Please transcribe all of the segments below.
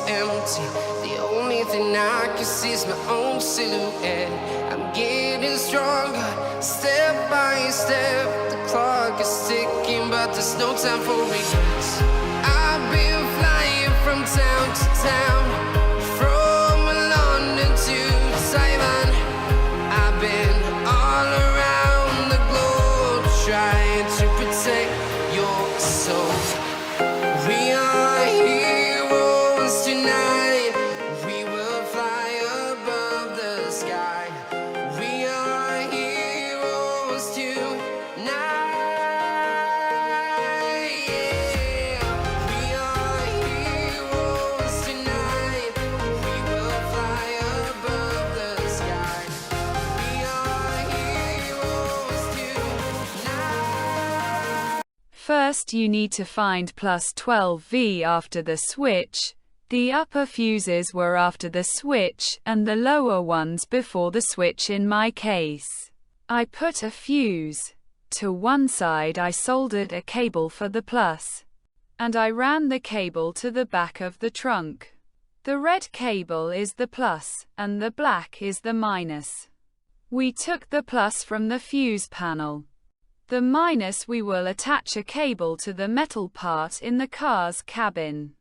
empty. The only thing I can see is my own silhouette. I'm getting stronger, step by step. The clock is ticking, but there's no time for regrets. I've been flying from town to town, from London to Taiwan. I've been all around the globe trying to protect your soul. We are heroes tonight. We will fly above the sky. We are heroes tonight. Yeah. We are heroes tonight. We will fly above the sky. We are heroes tonight. First you need to find plus 12V after the switch. The upper fuses were after the switch, and the lower ones before the switch in my case. I put a fuse. To one side I soldered a cable for the plus, and I ran the cable to the back of the trunk. The red cable is the plus, and the black is the minus. We took the plus from the fuse panel. The minus we will attach a cable to the metal part in the car's cabin.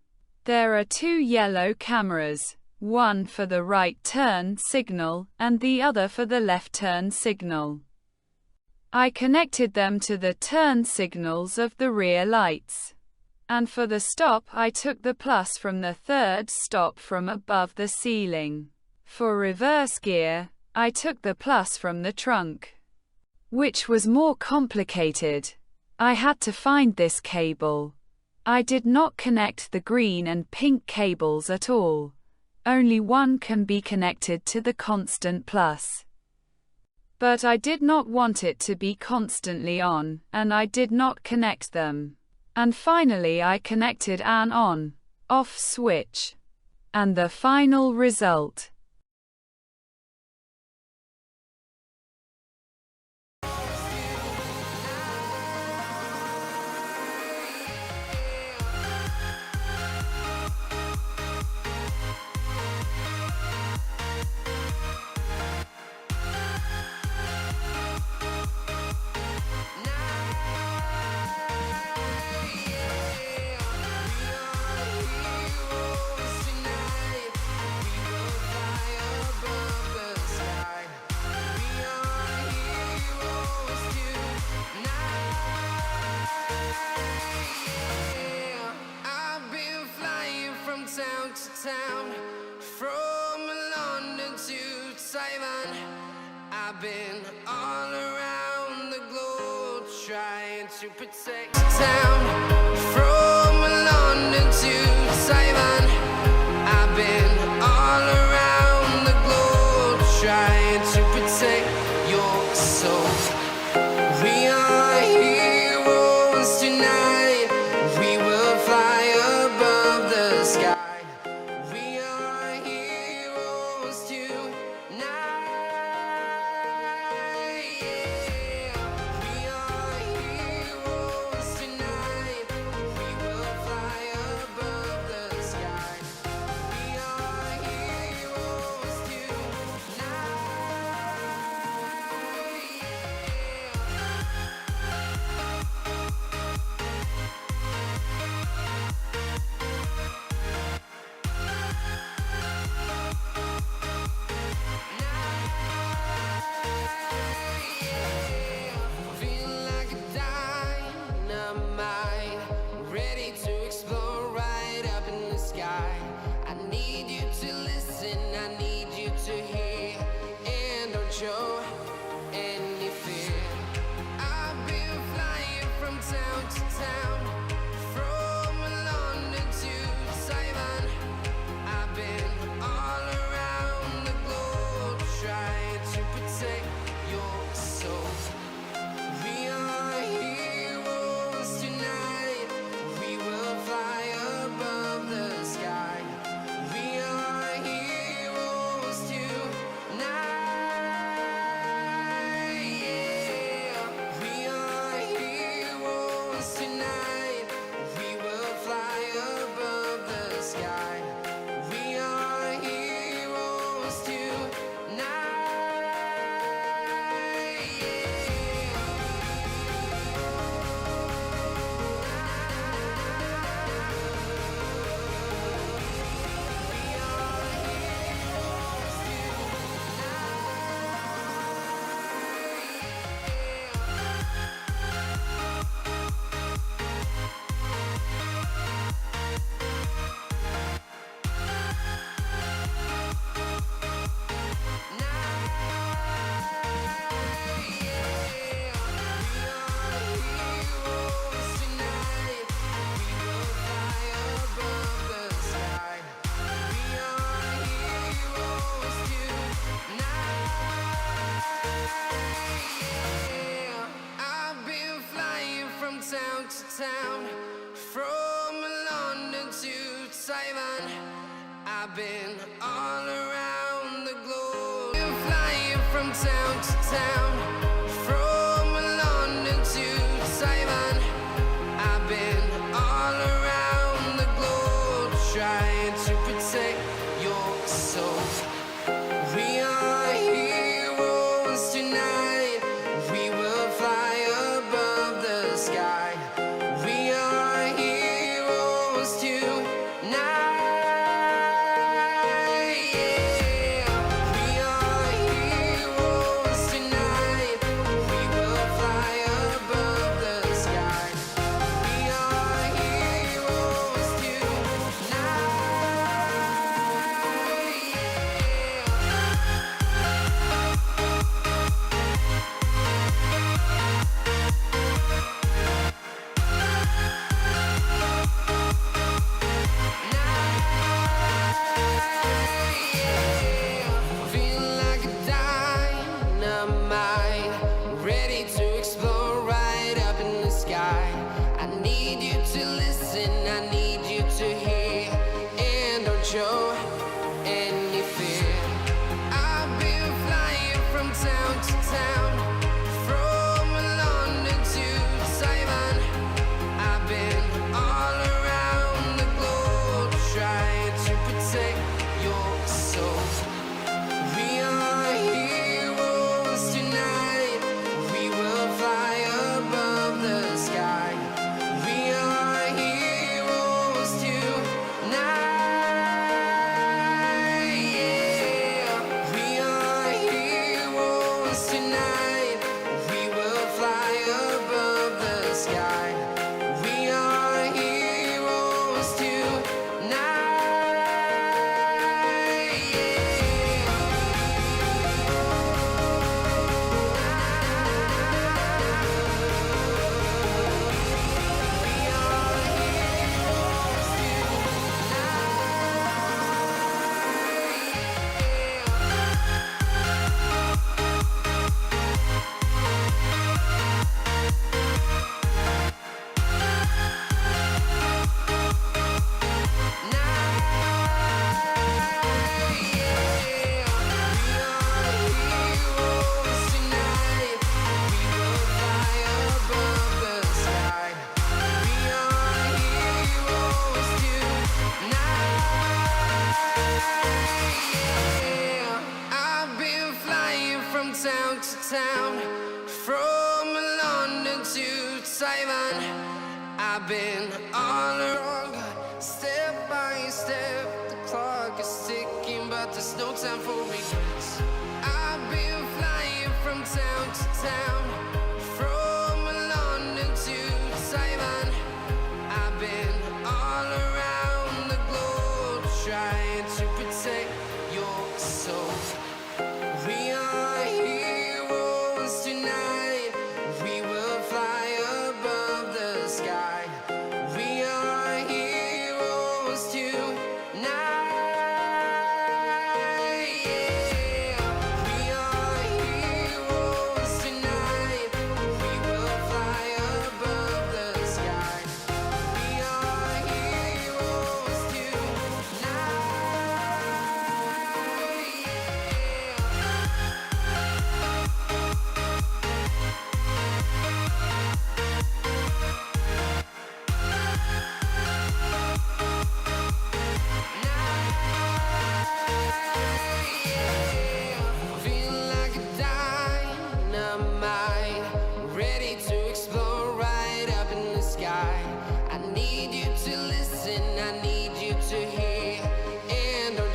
There are two yellow cameras, one for the right turn signal, and the other for the left turn signal. I connected them to the turn signals of the rear lights. And for the stop I took the plus from the third stop from above the ceiling. For reverse gear, I took the plus from the trunk, which was more complicated. I had to find this cable. I did not connect the green and pink cables at all. Only one can be connected to the constant plus. But I did not want it to be constantly on, and I did not connect them. And finally I connected an on/off switch. And the final result. Town to town, from London to Taiwan. I've been all around the globe trying to protect the town. From London to Taiwan. I've been all around the globe trying to protect your soul. We are heroes tonight. We will fly above the sky. Taiwan. I've been all around the globe. Been flying from town to town, from London to Taiwan. I've been all around the globe, trying to protect your soul. We are heroes tonight. We will fly above the sky. We are heroes tonight. Show any fear. I've been flying from town to town, from London to Taiwan. I've been all around the globe, trying to protect your soul. We are heroes tonight. We will fly above the sky. We are heroes tonight. Town to town, from London to Taiwan. I've been all around, step by step. The clock is ticking, but there's no time for regrets. I've been flying from town to town, from London to Taiwan. I've been all around the globe, trying to protect your soul. We are heroes tonight. We will fly above the sky. We are heroes tonight. We are heroes tonight. We will fly above the sky. We are heroes tonight.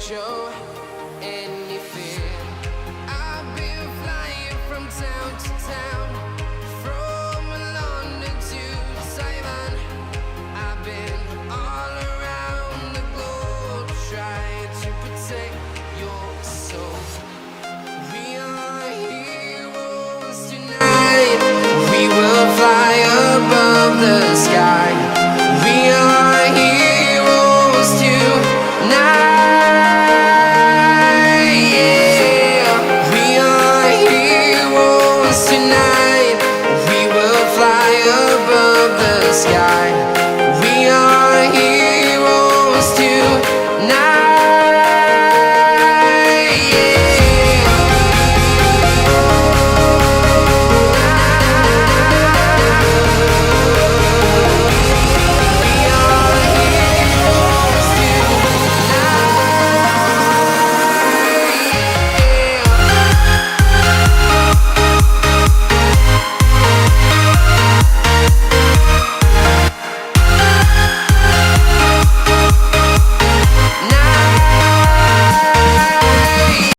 Show any fear. I've been flying from town to town, from London to Taiwan. I've been all around the globe, trying to protect your soul. We are heroes tonight. We will fly above the sky.